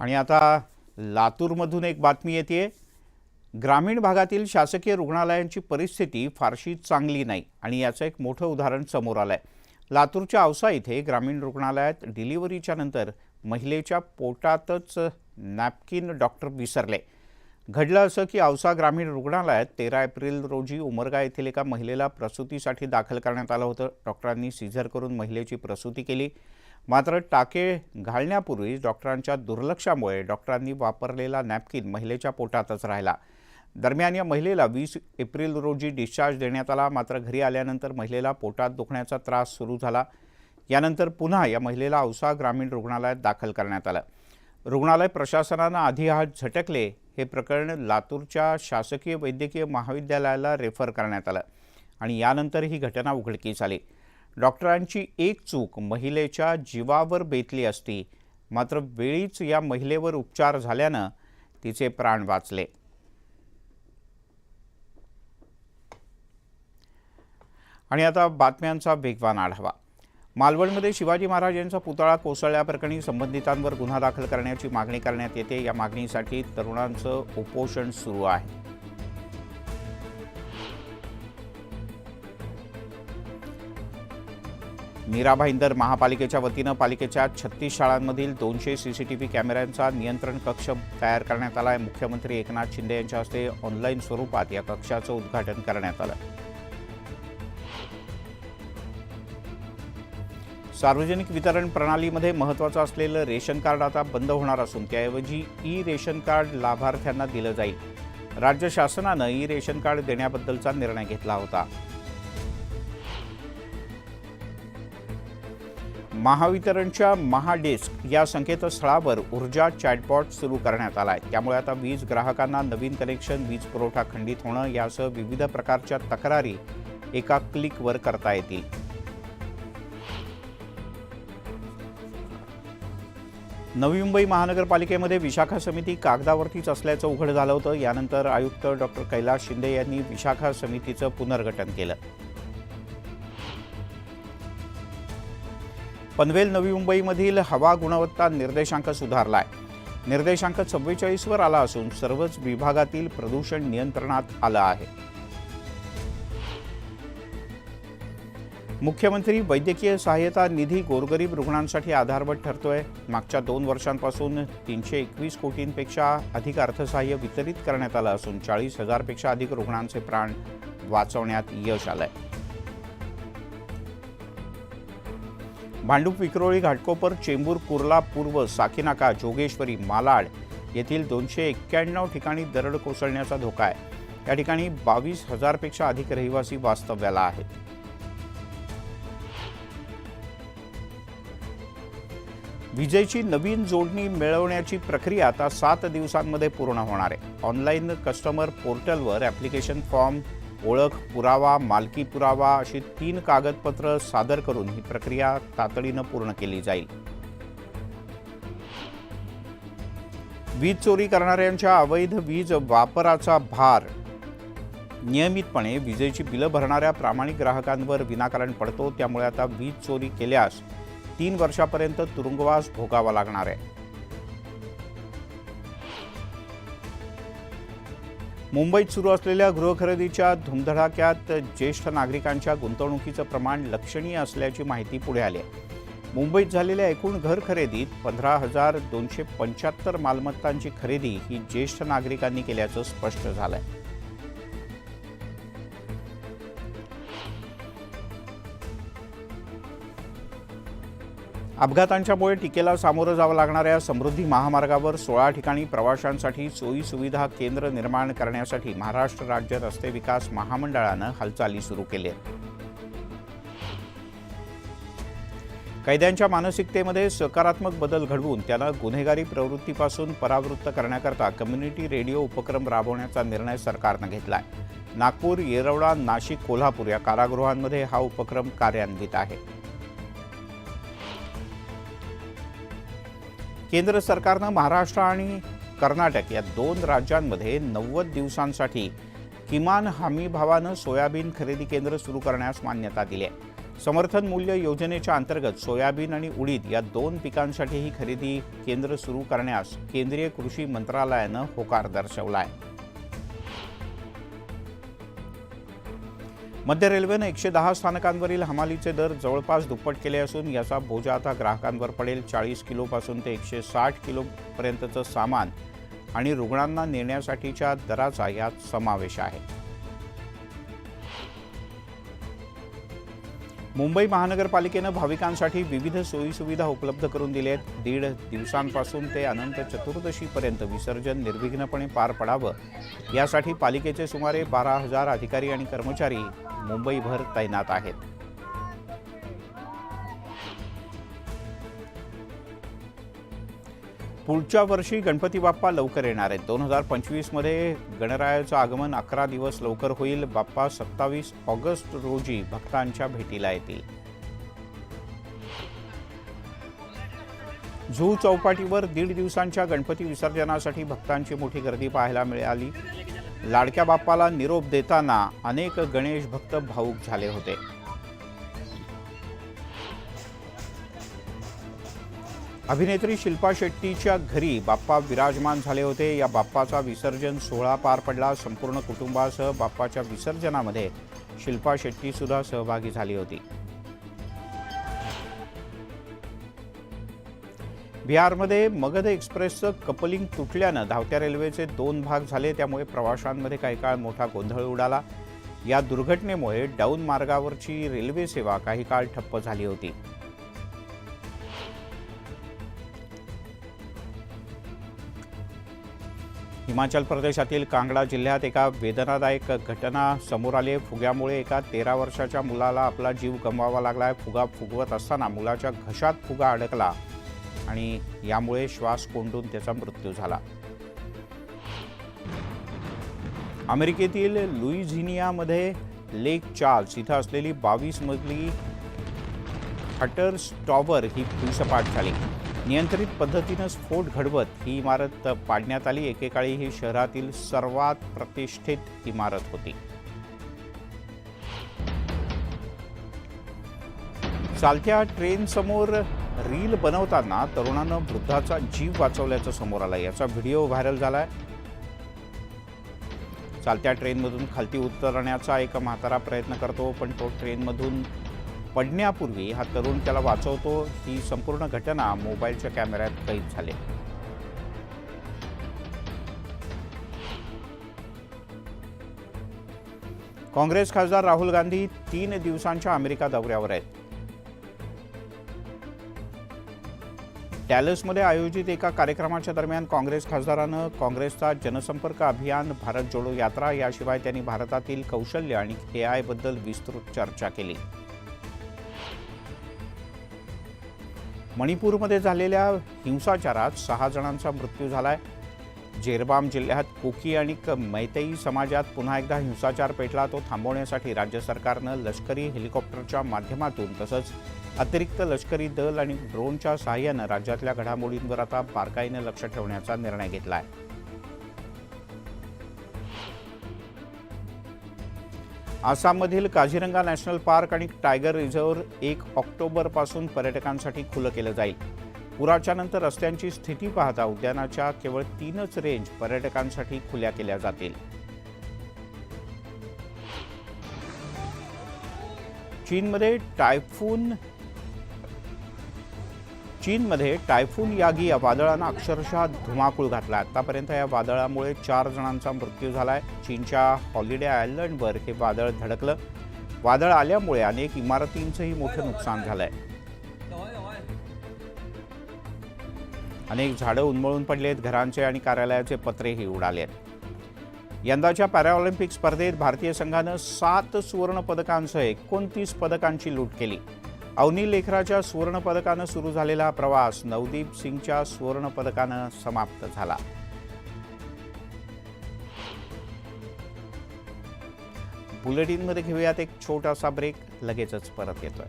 आणि आता लातूरमधून एक बातमी येते। ग्रामीण भागातील शासकीय रुग्णालयांची परिस्थिती फारशी चांगली नाही आणि याचं एक मोठं उदाहरण समोर आलंय। लातूरच्या औसा इथे ग्रामीण रुग्णालयात डिलिव्हरीच्या नंतर महिलेच्या पोटातच नॅपकिन डॉक्टर विसरले। घडलं असं की औसा ग्रामीण रुग्णालयात 13 एप्रिल रोजी उमरगा येथील एका महिलेला प्रसूतीसाठी दाखल करण्यात आलं होतं। डॉक्टरांनी सीझर करून महिलेची प्रसूती केली, मात्र टाके घालण्यापूर्वी डॉक्टरांच्या दुर्लक्षामुळे डॉक्टरांनी वापरलेला नॅपकिन महिलेच्या पोटातच राहिला। दरम्यान या महिलेला 20 एप्रिल रोजी डिस्चार्ज देण्यात आला, मात्र घरी आल्यानंतर महिलेला पोटात दुखण्याचा त्रास सुरू झाला। यानंतर पुन्हा या महिलेला औसा ग्रामीण रुग्णालयात दाखल करण्यात आलं। रुग्णालय प्रशासनानं आधी हात झटकले। हे प्रकरण लातूरच्या शासकीय वैद्यकीय महाविद्यालयाला रेफर करण्यात आलं आणि यानंतर ही घटना उघडकीस आली। डॉक्टरांची एक चूक महिलेच्या जीवावर बेतली असती, मात्र वेळीच या महिलेवर उपचार झाल्यानं तिचे प्राण वाचले। आणि आता बातम्यांचा वेगवान आढावा। मालवणमध्ये शिवाजी महाराज यांचा पुतळा कोसळल्याप्रकरणी संबंधितांवर गुन्हा दाखल करण्याची मागणी करण्यात येते। या मागणीसाठी तरुणांचं उपोषण सुरू आहे। मीरा भाईंदर महापालिकेच्या वतीनं पालिकेच्या 36 शाळांमधील 200 सीसीटीव्ही कॅमेऱ्यांचा नियंत्रण कक्ष तयार करण्यात आला आहे। मुख्यमंत्री एकनाथ शिंदे यांच्या हस्ते ऑनलाईन स्वरूपात या कक्षाचं उद्घाटन करण्यात आलं। सार्वजनिक वितरण प्रणालीमध्ये महत्त्वाचं असलेलं रेशन कार्ड आता बंद होणार असून त्याऐवजी ई रेशन कार्ड लाभार्थ्यांना दिलं जाईल। राज्य शासनानं ई रेशन कार्ड देण्याबद्दलचा निर्णय घेतला होता। महावितरणच्या महाडेस्क या संकेतस्थळावर ऊर्जा चॅटबॉट सुरू करण्यात आला आहे। त्यामुळे आता वीज ग्राहकांना नवीन कनेक्शन, वीज पुरवठा खंडित होणं यासह विविध प्रकारच्या तक्रारी एका क्लिकवर करता येतील। नवी मुंबई महानगरपालिकेमध्ये विशाखा समिती कागदावरतीच असल्याचं उघड झालं होतं। यानंतर आयुक्त डॉक्टर कैलास शिंदे यांनी विशाखा समितीचं पुनर्गठन केलं। पनवेल नवी मुंबईमधील हवा गुणवत्ता निर्देशांक सुधारलाय। निर्देशांक 44 वर आला असून सर्वच विभागातील प्रदूषण नियंत्रणात आलं आहे। मुख्यमंत्री वैद्यकीय सहाय्यता निधी गोरगरीब रुग्णांसाठी आधारवत ठरतोय। मागच्या 2 वर्षांपासून 321 कोटींपेक्षा अधिक अर्थसहाय्य वितरित करण्यात आलं असून 40,000 पेक्षा अधिक रुग्णांचे प्राण वाचवण्यात यश आलंय। भांडूप, विक्रोळी, घाटकोपर, चेंबूर, कुर्ला पूर्व, साकीनाका, जोगेश्वरी, मालाड येथील 291 ठिकाणी दरड कोसळण्याचा धोका आहे। या ठिकाणी 22,000 पेक्षा अधिक रहिवासी वास्तव्याला आहेत। विजेची नवीन जोडणी मिळवण्याची प्रक्रिया आता 7 दिवसांमध्ये पूर्ण होणार आहे। ऑनलाईन कस्टमर पोर्टलवर ॲप्लिकेशन फॉर्म, ओळख पुरावा, मालकी पुरावा अशी 3 कागदपत्र सादर करून ही प्रक्रिया तातडीनं पूर्ण केली जाईल। वीज चोरी करणाऱ्यांच्या अवैध वीज वापराचा भार नियमितपणे विजेची बिलं भरणाऱ्या प्रामाणिक ग्राहकांवर विनाकारण पडतो। त्यामुळे आता वीज चोरी केल्यास 3 वर्षापर्यंत तुरुंगवास भोगावा लागणार आहे। मुंबईत सुरू असलेल्या गृहखरेदीच्या धुमधडाक्यात ज्येष्ठ नागरिकांच्या गुंतवणुकीचं प्रमाण लक्षणीय असल्याची माहिती पुढे आली आहे। मुंबईत झालेल्या एकूण घर खरेदीत 15,275 मालमत्तांची खरेदी ही ज्येष्ठ नागरिकांनी केल्याचं स्पष्ट झालंय। अपघातांच्यामुळे टीकेला सामोरं जावं लागणाऱ्या समृद्धी महामार्गावर 16 ठिकाणी प्रवाशांसाठी सोयी सुविधा केंद्र निर्माण करण्यासाठी महाराष्ट्र राज्य रस्ते विकास महामंडळानं हालचाली सुरू केल्या। कैद्यांच्या मानसिकतेमध्ये सकारात्मक बदल घडवून त्यांना गुन्हेगारी प्रवृत्तीपासून परावृत्त करण्याकरता कम्युनिटी रेडिओ उपक्रम राबवण्याचा निर्णय सरकारनं घेतलाय। नागपूर, येरवडा, नाशिक, कोल्हापूर या कारागृहांमध्ये हा उपक्रम कार्यान्वित आहे। केंद्र सरकारनं महाराष्ट्र आणि कर्नाटक या 2 राज्यांमध्ये 90 दिवसांसाठी किमान हमी भावानं सोयाबीन खरेदी केंद्र सुरू करण्यास मान्यता दिली आहे। समर्थन मूल्य योजनेच्या अंतर्गत सोयाबीन आणि उडीद या 2 पिकांसाठी ही खरेदी केंद्र सुरू करण्यास केंद्रीय कृषी मंत्रालयानं होकार दर्शवला आहे. मध्य रेल्वेनं 110 स्थानकांवरील हमालीचे दर जवळपास दुप्पट केले असून याचा बोजा आता ग्राहकांवर पडेल. 40 किलोपासून ते 160 किलोपर्यंतचं सामान आणि रुग्णांना नेण्यासाठीच्या दराचा यात समावेश आहे. मुंबई महानगरपालिकेनं भाविकांसाठी विविध सोयीसुविधा उपलब्ध करून दिल्या आहेत. 1.5 दिवसांपासून ते अनंत चतुर्दशीपर्यंत विसर्जन निर्विघ्नपणे पार पडावं यासाठी पालिकेचे सुमारे 12,000 अधिकारी आणि कर्मचारी मुंबईभर तैनात आहेत. पुढच्या वर्षी गणपती बाप्पा लवकर येणार आहेत. 2025 मध्ये गणरायाचं आगमन 11 दिवस लवकर होईल. बाप्पा 27 ऑगस्ट रोजी भक्तांच्या भेटीला येतील. झू चौपाटीवर 1.5 दिवसांच्या गणपती विसर्जनासाठी भक्तांची मोठी गर्दी पाहायला मिळाली. लाडक्या बाप्पाला निरोप देताना अनेक गणेश भक्त भावुक झाले होते. अभिनेत्री शिल्पा शेट्टीच्या घरी बाप्पा विराजमान झाले होते. या बाप्पाचा विसर्जन सोहळा पार पडला. संपूर्ण कुटुंबासह बाप्पाच्या विसर्जनामध्ये शिल्पा शेट्टी सुद्धा सहभागी झाली होती. बिहारमध्ये मगध एक्सप्रेसचं कपलिंग तुटल्यानं धावत्या रेल्वेचे 2 भाग झाले. त्यामुळे प्रवाशांमध्ये काही काळ मोठा गोंधळ उडाला. या दुर्घटनेमुळे डाऊन मार्गावरची रेल्वे सेवा काही काळ ठप्प झाली होती. हिमाचल प्रदेशातील कांगडा जिल्ह्यात एका वेदनादायक घटना समोर आली. फुग्यामुळे एका 13 वर्षाच्या मुलाला आपला जीव गमवावा लागला. फुगा फुगवत असताना मुलाच्या घशात फुगा अडकला आणि यामुळे श्वास कोंडून त्याचा मृत्यू झाला. अमेरिकेतील लुईझिनियामध्ये लेक चार्ल्स इथं असलेली 22 मजली हटर्स टॉवर ही भूसपाट झाली. नियंत्रित पद्धतीनं स्फोट घडवत ही इमारत पाडण्यात आली. एकेकाळी ही शहरातील सर्वात प्रतिष्ठित इमारत होती. चालत्या ट्रेनसमोर रील बनवताना तरुणानं वृद्धाचा जीव वाचवल्याचं समोर आलं. याचा व्हिडिओ व्हायरल झालाय. चालत्या ट्रेनमधून खालती उतरण्याचा एक म्हातारा प्रयत्न करतो, पण तो ट्रेनमधून पडण्यापूर्वी हा तरुण त्याला वाचवतो. ही संपूर्ण घटना मोबाईलच्या कॅमेऱ्यात कैद झाली. काँग्रेस खासदार राहुल गांधी 3 दिवसांच्या अमेरिका दौऱ्यावर आहेत. डॅलसमध्ये आयोजित एका कार्यक्रमाच्या दरम्यान काँग्रेस खासदारानं काँग्रेसचा जनसंपर्क अभियान, भारत जोडो यात्रा याशिवाय त्यांनी भारतातील कौशल्य आणि AI बद्दल विस्तृत चर्चा केली. मणिपूरमध्ये झालेल्या हिंसाचारात 6 जणांचा मृत्यू झालाय. जेरबाम जिल्ह्यात कुकी आणि मैतेई समाजात पुन्हा एकदा हिंसाचार पेटला. तो थांबवण्यासाठी राज्य सरकारनं लष्करी हेलिकॉप्टरच्या माध्यमातून तसंच अतिरिक्त लष्करी दल आणि ड्रोनच्या सहाय्यानं राज्यातल्या घडामोडींवर आता बारकाईनं लक्ष ठेवण्याचा निर्णय घेतला आहे. आसाममधील काझीरंगा नॅशनल पार्क आणि टायगर रिझर्व्ह 1 ऑक्टोबरपासून पर्यटकांसाठी खुलं केलं जाईल. पुराच्या नंतर रस्त्यांची स्थिती पाहता उद्यानाच्या केवळ 3च रेंज पर्यटकांसाठी खुल्या केल्या जातील. चीनमध्ये टायफून यागी या वादळानं अक्षरशः धुमाकूळ घातला. आतापर्यंत या वादळामुळे 4 जणांचा मृत्यू झालाय. चीनच्या हॉलिडे आयलंडवर हे वादळ धडकलं. वादळ आल्यामुळे अनेक इमारतींचंही मोठं नुकसान झालंय. अनेक झाडं उन्मळून पडलेत. घरांचे आणि कार्यालयाचे पत्रेही उडालेत. यंदाच्या पॅराऑलिम्पिक स्पर्धेत भारतीय संघानं 7 सुवर्ण पदकांसह 29 पदकांची लूट केली. अवनी लेखराच्या सुवर्ण पदकानं सुरू झालेला प्रवास नवदीप सिंगच्या सुवर्ण पदकानं समाप्त झाला. बुलेटिनमध्ये घेऊयात एक छोटासा ब्रेक. लगेचच परत येतोय.